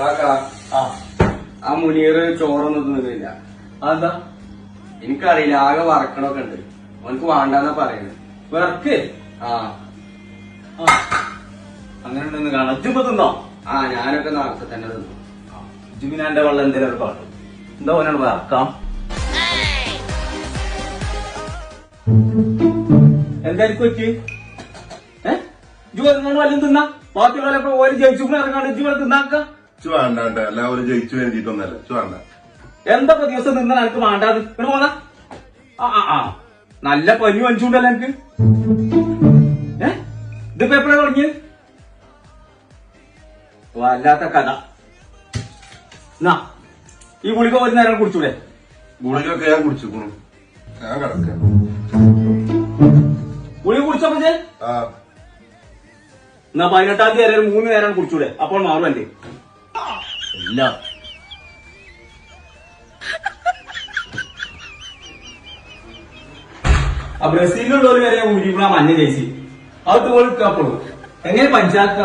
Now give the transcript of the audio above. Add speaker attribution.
Speaker 1: ആ മുനീർ ചോറൊന്നും തിന്നില്ല.
Speaker 2: അതെന്താ?
Speaker 1: എനിക്കറിയില്ല, ആകെ വറക്കണൊക്കെ ഉണ്ട്. അവനക്ക് വേണ്ടെന്നാ പറയുന്നത്.
Speaker 2: വിറക്ക് അങ്ങനെ ഉണ്ടെന്ന് കാണാം. ഇജ്ജിപ്പോ തിന്നോ?
Speaker 1: ഞാനൊക്കെ നാളത്തെ തന്നെ തിന്നു.
Speaker 2: ഇജ്ജുബിനാന്റെ വെള്ളം എന്തെങ്കിലും പാടും. എന്താ അവനോട് വറക്കാം? എന്തായിരിക്കും പറ്റി? ഇജ്ജ് വരുന്നോണ്ട് വല്ലതും തിന്നാ? ബാക്കിയുള്ളവരൊക്കെ ഓര് ജയിച്ചു ഇറങ്ങാണ്ട് ഇജ്ജ് വല്ല തിന്നാക്ക?
Speaker 3: വേണ്ട എല്ലാവരും ജയിച്ചു വേണ്ടിട്ടൊന്നല്ല. വേണ്ട.
Speaker 2: എന്താ ദിവസം നിന്നാ എനിക്ക് വേണ്ടാത്? ഇവിടെ പോന്നാ നല്ല പനി വഞ്ചുണ്ടല്ലോ എനിക്ക്. ഇതിപ്പോ എപ്പോഴാ തുടങ്ങിയത്? വല്ലാത്ത കഥ. ഈ ഗുളിക ഒരു നേരം കുടിച്ചൂടെ?
Speaker 3: ഗുളികൊക്കെ ഞാൻ കുടിച്ചു. ഞാൻ കിടക്കാം.
Speaker 2: ഗുളിക കുടിച്ചപ്പോ എന്നാ 18-ാം തീയതി വരെ 3 നേരം കുടിച്ചൂടെ? അപ്പോൾ മാറും എന്റെ ഇല്ല. ബ്രസീലിലുള്ളവർ വരെ ഊരിക്കുള്ള മഞ്ഞ ജയിച്ച് അത് തോൽക്കപ്പെടും. എങ്ങനെ പഞ്ചായത്ത